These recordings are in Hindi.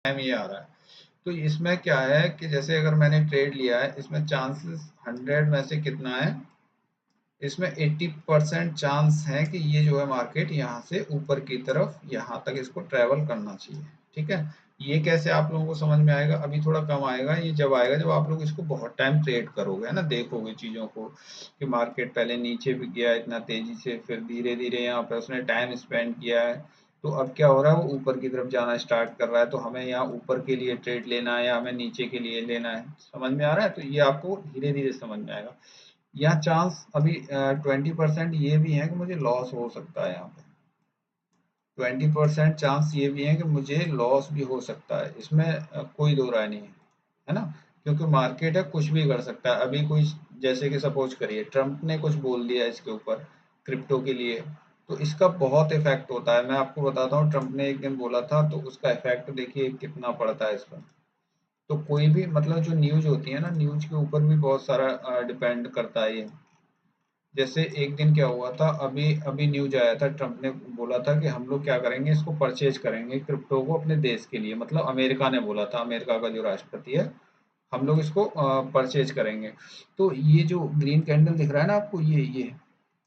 टाइम ये आ रहा है। तो इसमें क्या है कि जैसे अगर मैंने ट्रेड लिया है, इसमें चांसेस 100 में से कितना है, इसमें 80% चांस है कि ये जो है मार्केट यहाँ से ऊपर की तरफ यहाँ तक इसको ट्रेवल करना चाहिए। ठीक है, ये कैसे आप लोगों को समझ में आएगा, अभी थोड़ा कम आएगा, ये जब आएगा जब आप लोग इसको बहुत टाइम ट्रेड करोगे, है ना, देखोगे चीज़ों को कि मार्केट पहले नीचे भी गया इतना तेजी से, फिर धीरे धीरे यहाँ पे उसने टाइम स्पेंड किया है, तो अब क्या हो रहा है, वो ऊपर की तरफ जाना स्टार्ट कर रहा है, तो हमें यहाँ ऊपर के लिए ट्रेड लेना है या हमें नीचे के लिए लेना है, समझ में आ रहा है। तो ये आपको धीरे धीरे समझ में आएगा। यहाँ चांस अभी 20% ये भी है कि मुझे लॉस हो सकता है, यहाँ पे 20% चांस ये भी है कि मुझे लॉस भी हो सकता है, इसमें कोई दो राय नहीं है, है ना, क्योंकि मार्केट है, कुछ भी कर सकता है। अभी कोई, जैसे कि सपोज करिए ट्रम्प ने कुछ बोल दिया इसके ऊपर, क्रिप्टो के लिए, तो इसका बहुत इफेक्ट होता है। मैं आपको बताता हूँ, ट्रम्प ने एक दिन बोला था, तो उसका इफेक्ट देखिए कितना पड़ता है इस पर। तो कोई भी मतलब जो न्यूज होती है ना, न्यूज के ऊपर भी बहुत सारा डिपेंड करता है ये। जैसे एक दिन क्या हुआ था, अभी अभी न्यूज आया था, ट्रम्प ने बोला था कि हम लोग क्या करेंगे, इसको परचेज करेंगे क्रिप्टो को अपने देश के लिए, मतलब अमेरिका ने बोला था, अमेरिका का जो राष्ट्रपति है, हम लोग इसको परचेज करेंगे। तो ये जो ग्रीन कैंडल दिख रहा है ना आपको, ये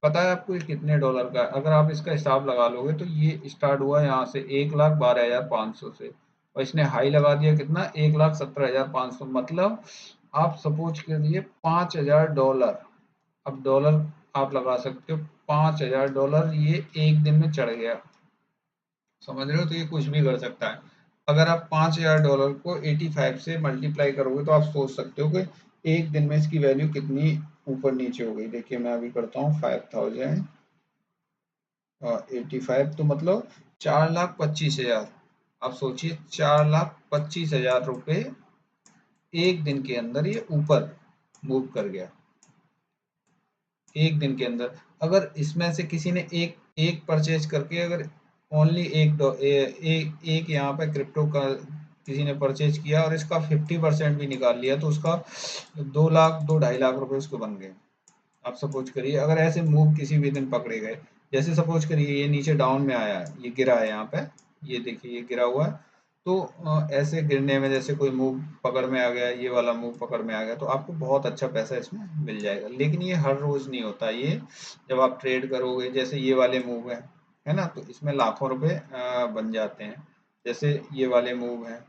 पता है आपको ये कितने डॉलर का है? अगर आप इसका हिसाब लगा लोगे तो ये स्टार्ट हुआ यहाँ से 1,12,500 से, और इसने हाई लगा दिया कितना, 1,17,500, मतलब आप सपोज करिए $5,000। अब डॉलर आप लगा सकते हो, $5,000 ये एक दिन में चढ़ गया, समझ रहे हो, तो ये कुछ भी कर सकता है। अगर आप $5,000 को 85 से मल्टीप्लाई करोगे तो आप सोच सकते हो कि एक दिन में इसकी वैल्यू कितनी ऊपर नीचे हो गई। देखिए मैं अभी करता हूँ 5,000 85, तो मतलब 4,25,000। आप सोचिए 4,25,000 रुपये एक दिन के अंदर ये ऊपर मूव कर गया, एक दिन के अंदर। अगर इसमें से किसी ने एक एक परचेज करके, अगर ओनली एक यहाँ पे क्रिप्टो का किसी ने परचेज किया और इसका 50% भी निकाल लिया, तो उसका 2 लाख 2-2.5 लाख रुपए उसके बन गए। आप सपोज करिए अगर ऐसे मूव किसी भी दिन पकड़े गए, जैसे सपोज करिए ये नीचे डाउन में आया है, ये गिरा है यहाँ पे, ये देखिए ये गिरा हुआ है, तो ऐसे गिरने में जैसे कोई मूव पकड़ में आ गया, ये वाला मूव पकड़ में आ गया, तो आपको बहुत अच्छा पैसा इसमें मिल जाएगा। लेकिन ये हर रोज नहीं होता, ये जब आप ट्रेड करोगे, जैसे ये वाले मूव है ना, तो इसमें लाखों रुपए बन जाते हैं, जैसे ये वाले मूव है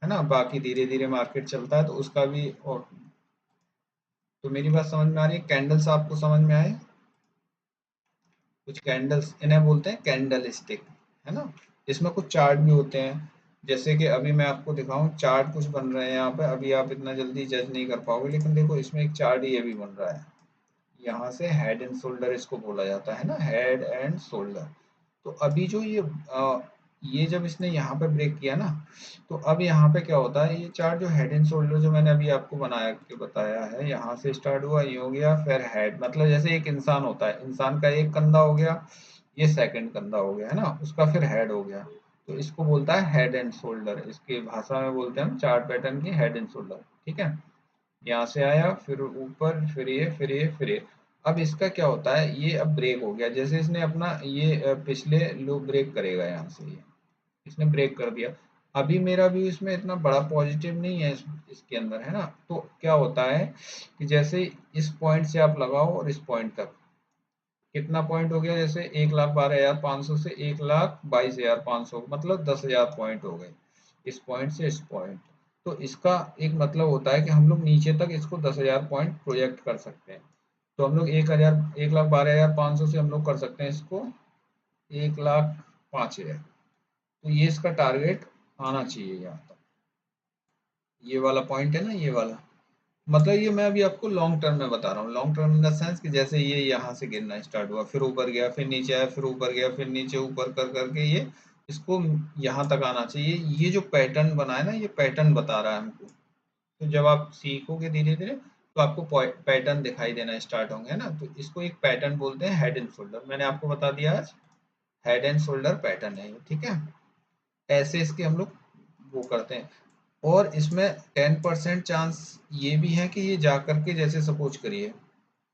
ना। बाकी धीरे धीरे मार्केट चलता है तो उसका भी। और तो मेरी बात समझ में आ रही है, कैंडल्स आपको समझ में आए, कुछ कैंडल्स इन्हें बोलते हैं कैंडल स्टिक, है ना। इसमें कुछ चार्ट भी होते हैं, जैसे कि अभी मैं आपको दिखाऊं, चार्ट कुछ बन रहे हैं यहाँ पे, अभी आप इतना जल्दी जज नहीं कर पाओगे, लेकिन देखो इसमें एक चार्ट ये भी बन रहा है, यहाँ से हेड एंड शोल्डर इसको बोला जाता है ना, हेड एंड शोल्डर। तो अभी जो ये जब इसने यहाँ पे ब्रेक किया ना, तो अब यहाँ पे क्या होता है, ये चार्ट जो हेड एंड शोल्डर जो मैंने अभी आपको बना के बताया है, यहाँ से स्टार्ट हुआ, ये हो गया, फिर हेड, मतलब जैसे एक इंसान होता है, इंसान का एक कंधा हो गया, ये सेकंड कंधा हो गया, है ना, उसका फिर हेड हो गया, तो इसको बोलता है हेड एंड शोल्डर, इसकी भाषा में बोलते हैं हम चार्ट पैटर्न की हेड एंड शोल्डर। ठीक है, यहाँ से आया, फिर ऊपर, फिर ये, फिर ये, फिर ये। अब इसका क्या होता है, ये अब ब्रेक हो गया, जैसे इसने अपना ये पिछले लो ब्रेक करेगा, यहाँ से ये इसने ब्रेक कर दिया। अभी मेरा व्यू इसमें इतना बड़ा पॉजिटिव नहीं है, इसके अंदर, है ना। तो क्या होता है कि जैसे इस पॉइंट से आप लगाओ और इस पॉइंट तक कितना पॉइंट हो गया, जैसे 1,12,500 से 1,22,500, मतलब 10,000 पॉइंट हो गए इस पॉइंट से इस पॉइंट। तो इसका एक मतलब होता है कि हम लोग नीचे तक इसको 10,000 पॉइंट प्रोजेक्ट कर सकते हैं। तो हम लोग 1,12,500 से हम लोग कर सकते हैं इसको 1,05,000। तो ये इसका टारगेट आना चाहिए यहाँ तक, ये वाला पॉइंट है ना, ये वाला, मतलब ये मैं अभी आपको लॉन्ग टर्म में बता रहा हूँ, long term in the sense कि जैसे ये यहाँ से गिरना स्टार्ट हुआ, फिर ऊपर गया, फिर नीचे आया, फिर ऊपर गया, फिर नीचे, ऊपर कर करके ये इसको यहाँ तक आना चाहिए। ये जो पैटर्न बना है ना, ये पैटर्न बता रहा है हमको। तो जब आप सीखोगे धीरे धीरे तो आपको पैटर्न दिखाई देना स्टार्ट होंगे, है ना। तो इसको एक पैटर्न बोलते हैं, हेड एंड शोल्डर, मैंने आपको बता दिया आज, हेड एंड शोल्डर पैटर्न है ये। ठीक है, ऐसे इसके हम लोग वो करते हैं। और इसमें 10% चांस ये भी है कि ये जा करके, जैसे सपोज करिए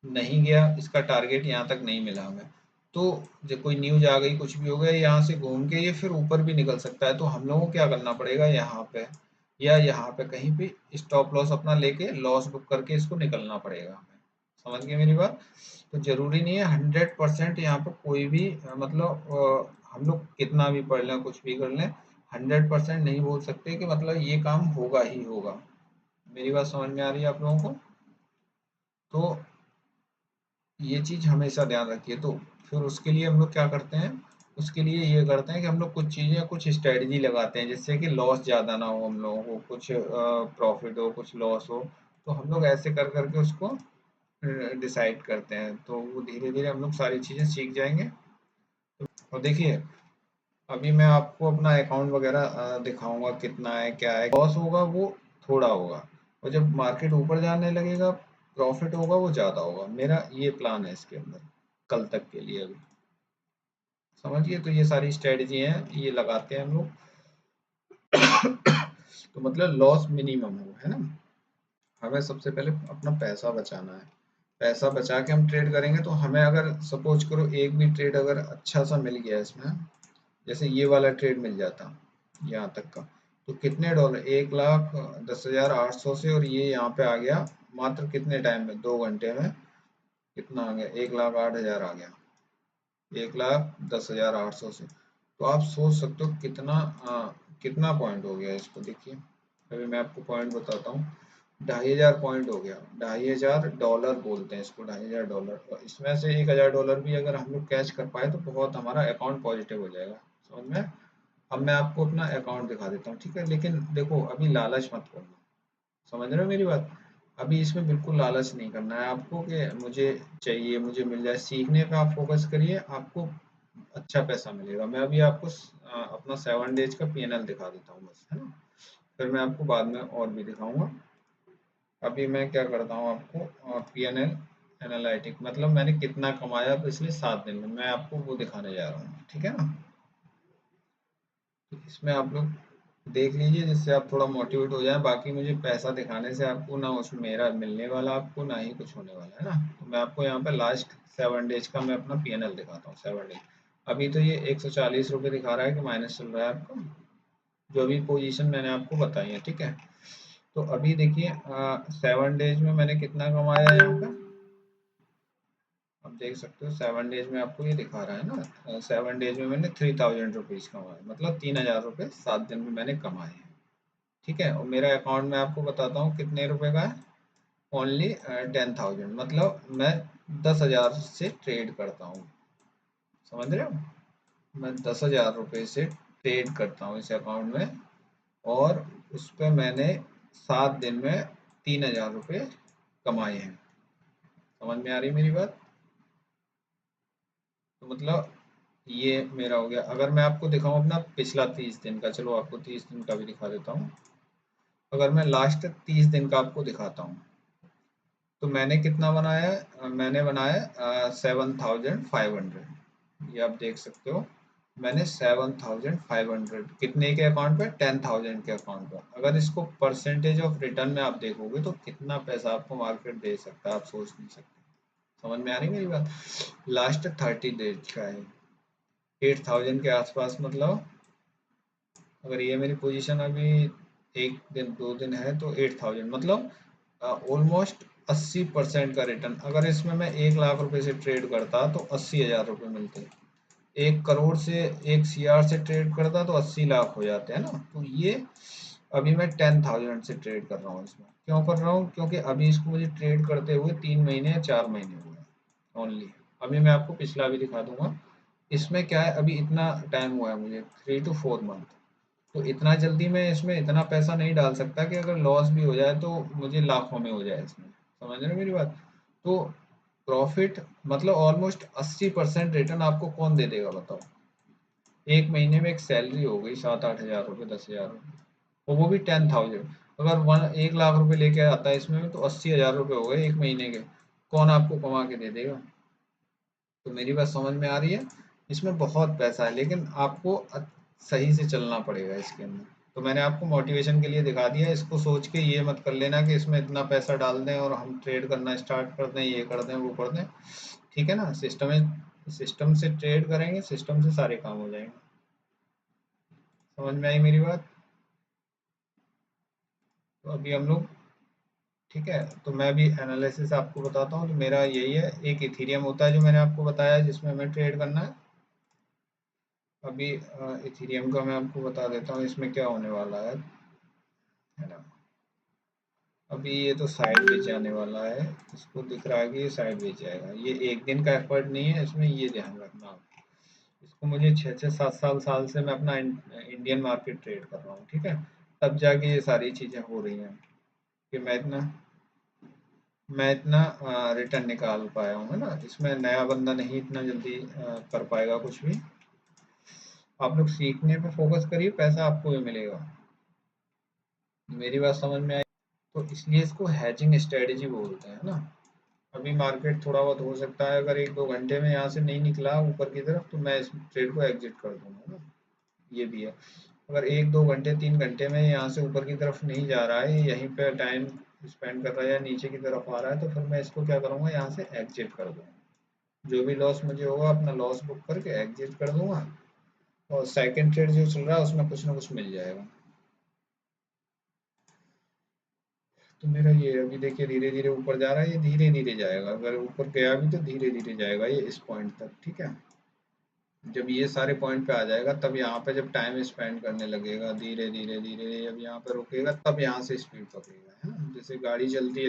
नहीं गया, इसका टारगेट यहाँ तक नहीं मिला हमें, तो जो कोई न्यूज आ गई, कुछ भी हो गया, यहाँ से घूम के ये फिर ऊपर भी निकल सकता है। तो हम लोगों को क्या करना पड़ेगा, यहाँ पे या यहाँ पे कहीं भी स्टॉप लॉस अपना लेके लॉस बुक करके इसको निकलना पड़ेगा हमें। समझ गए मेरी बात? तो जरूरी नहीं है 100% यहाँ पे कोई भी मतलब हम लोग कितना भी पढ़ लें, कुछ भी कर लें, 100% नहीं बोल सकते कि मतलब ये काम होगा ही होगा। मेरी बात समझ में आ रही है आप लोगों को? तो ये चीज़ हमेशा ध्यान रखिए। तो फिर उसके लिए हम लोग क्या करते हैं, उसके लिए ये करते हैं कि हम लोग कुछ चीज़ें, कुछ स्ट्रेटजी लगाते हैं, जिससे कि लॉस ज़्यादा ना हो, हम लोगों को कुछ प्रॉफिट हो, कुछ लॉस हो। तो हम लोग ऐसे कर करके उसको डिसाइड करते हैं। तो वो धीरे धीरे हम लोग सारी चीज़ें सीख जाएंगे। और देखिए, अभी मैं आपको अपना अकाउंट वगैरह दिखाऊंगा कितना है, क्या है। लॉस होगा वो थोड़ा होगा, और जब मार्केट ऊपर जाने लगेगा प्रॉफिट होगा वो ज़्यादा होगा। मेरा ये प्लान है इसके अंदर कल तक के लिए। अभी समझिए, तो ये सारी स्ट्रेटजी हैं, ये लगाते हैं हम लोग। तो मतलब लॉस मिनिमम हो, है ना। हमें सबसे पहले अपना पैसा बचाना है। पैसा बचा के हम ट्रेड करेंगे। तो हमें अगर सपोज करो एक भी ट्रेड अगर अच्छा सा मिल गया इसमें, जैसे ये वाला ट्रेड मिल जाता यहाँ तक का, तो कितने डॉलर, 1,10,800 से, और ये यहाँ पे आ गया मात्र कितने टाइम में, 2 घंटे में कितना आ गया, 1,08,000 आ गया, 1,10,800 से। तो आप सोच सकते हो कितना कितना पॉइंट हो गया इसको। देखिए, अभी मैं आपको पॉइंट बताता हूँ। 2,500 पॉइंट हो गया, $2,500 बोलते हैं इसको, $2,500। और इसमें से $1,000 भी अगर हम लोग कैच कर पाए तो बहुत हमारा अकाउंट पॉजिटिव हो जाएगा। समझ में? अब मैं आपको अपना अकाउंट दिखा देता हूँ, ठीक है। लेकिन देखो, अभी लालच मत करना। समझ रहे हो मेरी बात? अभी इसमें बिल्कुल लालच नहीं करना है आपको कि मुझे चाहिए, मुझे मिल जाए। सीखने पे आप फोकस करिए, आपको अच्छा पैसा मिलेगा। मैं अभी आपको अपना 7 डेज का पीएनएल दिखा देता हूँ बस, है ना। फिर मैं आपको बाद में और भी दिखाऊंगा। अभी मैं क्या करता हूँ, आपको पीएनएल एनालिटिक मतलब मैंने कितना कमाया पिछले 7 दिन में, मैं आपको वो दिखाने जा रहा हूँ, ठीक है ना। तो इसमें आप लोग देख लीजिए, जिससे आप थोड़ा मोटिवेट हो जाए। बाकी मुझे पैसा दिखाने से आपको ना उसमें मेरा मिलने वाला, आपको ना ही कुछ होने वाला, है ना। तो मैं आपको यहाँ पे लास्ट 7 डेज का मैं अपना पीएनएल दिखाता हूँ, 7 डेज। अभी तो ये ₹140 दिखा रहा है कि माइनस चल रहा है आपको, जो भी पोजीशन मैंने आपको बताई है, ठीक है। तो अभी देखिए 7 डेज में मैंने कितना कमाया है यहाँ पे, आप देख सकते हो। 7 डेज में आपको ये दिखा रहा है ना, 7 डेज में मैंने ₹3,000 कमाए, मतलब ₹3,000 7 दिन में मैंने कमाए हैं, ठीक है। और मेरा अकाउंट मैं आपको बताता हूँ कितने रुपए का है। ओनली 10,000, मतलब मैं 10,000 से ट्रेड करता हूँ। समझ रहे हो? मैं 10,000 से ट्रेड करता हूँ इस अकाउंट में, और उस पर मैंने 7 दिन में ₹3,000 कमाए हैं। समझ में आ रही मेरी बात? तो मतलब ये मेरा हो गया। अगर मैं आपको दिखाऊं अपना पिछला 30 दिन का, चलो आपको 30 दिन का भी दिखा देता हूँ। अगर मैं लास्ट 30 दिन का आपको दिखाता हूँ, तो मैंने कितना बनाया है, मैंने बनाया 7,500। ये आप देख सकते हो, मैंने 7,500 कितने के अकाउंट पे, 10,000 के अकाउंट पे। अगर इसको परसेंटेज ऑफ रिटर्न में आप देखोगे तो कितना पैसा आपको मार्केट दे सकता है, आप सोच नहीं सकते। समझ में आ रही मेरी बात? लास्ट 30 डेज का है, 8,000 के आसपास। मतलब अगर ये मेरी पोजीशन अभी 1 दिन 2 दिन है तो 8,000, मतलब ऑलमोस्ट 80% का रिटर्न। अगर इसमें मैं 1,00,000 रुपए से ट्रेड करता तो 80,000 रुपये मिलते। 1 करोड़ से, 1 CR से ट्रेड करता तो 80 लाख हो जाते हैं ना। तो ये अभी मैं 10,000 से ट्रेड कर रहा हूँ। इसमें क्यों कर रहा हूँ? क्योंकि अभी इसको मुझे ट्रेड करते हुए 3 महीने या 4 महीने हुए ओनली। अभी मैं आपको पिछला भी दिखा दूंगा। इसमें क्या है, अभी इतना टाइम हुआ है मुझे, 3 to 4 मंथ। तो इतना जल्दी मैं इसमें इतना पैसा नहीं डाल सकता कि अगर लॉस भी हो जाए तो मुझे लाखों में हो जाए इसमें। समझ रहे हो मेरी बात? तो प्रॉफिट मतलब ऑलमोस्ट 80% रिटर्न आपको कौन दे देगा बताओ? एक महीने में एक सैलरी हो गई 7-8 हज़ार रुपये, 10,000 रुपये, और वो भी 10,000। अगर 1 लाख रुपए लेके आता है इसमें तो 80,000 रुपये हो गए एक महीने के। कौन आपको कमा के दे देगा? तो मेरी बात समझ में आ रही है? इसमें बहुत पैसा है, लेकिन आपको सही से चलना पड़ेगा इसके अंदर। तो मैंने आपको मोटिवेशन के लिए दिखा दिया। इसको सोच के ये मत कर लेना कि इसमें इतना पैसा डाल दें और हम ट्रेड करना स्टार्ट कर दें, ये कर दें, वो कर दें। ठीक है ना, सिस्टम सिस्टम से ट्रेड करेंगे, सिस्टम से सारे काम हो जाएंगे। समझ में आई मेरी बात? तो अभी हम लोग, ठीक है, तो मैं भी एनालिसिस आपको बताता हूँ। तो मेरा यही है, एक इथीरियम होता है जो मैंने आपको बताया जिसमें हमें ट्रेड करना है। अभी इथीरियम का मैं आपको बता देता हूँ इसमें क्या होने वाला है ना। अभी ये तो साइड बेच जाने वाला है, इसको दिख रहा है कि ये साइड बेच जाएगा। ये एक दिन का एफर्ट नहीं है इसमें, ये ध्यान रखना आप। इसको मुझे 6 6 7 7 साल से मैं अपना इंडियन मार्केट ट्रेड कर रहा हूँ, ठीक है। तब जाके ये सारी चीज़ें हो रही हैं कि मैं इतना रिटर्न निकाल पाया हूँ, है ना। इसमें नया बंदा नहीं इतना जल्दी कर पाएगा कुछ भी। आप लोग सीखने पे फोकस करिए, पैसा आपको भी मिलेगा। मेरी बात समझ में आई? तो इसलिए इसको हैजिंग स्ट्रेटजी बोलते हैं ना। अभी मार्केट थोड़ा बहुत हो सकता है, अगर 1 2 घंटे में यहाँ से नहीं निकला ऊपर की तरफ तो मैं इस ट्रेड को एग्जिट कर दूंगा ना। ये भी है। अगर 1 2 घंटे 3 घंटे में यहाँ से ऊपर की तरफ नहीं जा रहा है, यहीं पे टाइम स्पेंड कर रहा है या नीचे की तरफ आ रहा है, तो फिर मैं इसको क्या करूँगा, यहाँ से एग्जिट कर दूंगा। जो भी लॉस मुझे होगा अपना लॉस बुक करके एग्जिट कर दूंगा, और सेकंड ट्रेड जो चल रहा है उसमें कुछ ना कुछ मिल जाएगा। तो मेरा ये है, अभी देखिए धीरे धीरे ऊपर जा रहा है, ये धीरे धीरे जाएगा। अगर ऊपर गया भी तो धीरे धीरे जाएगा ये इस पॉइंट तक, ठीक है। जब ये सारे पॉइंट पे आ जाएगा तब यहाँ पे जब टाइम स्पेंड करने लगेगा धीरे धीरे धीरे, जब यहाँ पे रुकेगा तब यहाँ से स्पीड पकड़ेगा, है ना। जैसे गाड़ी चलती है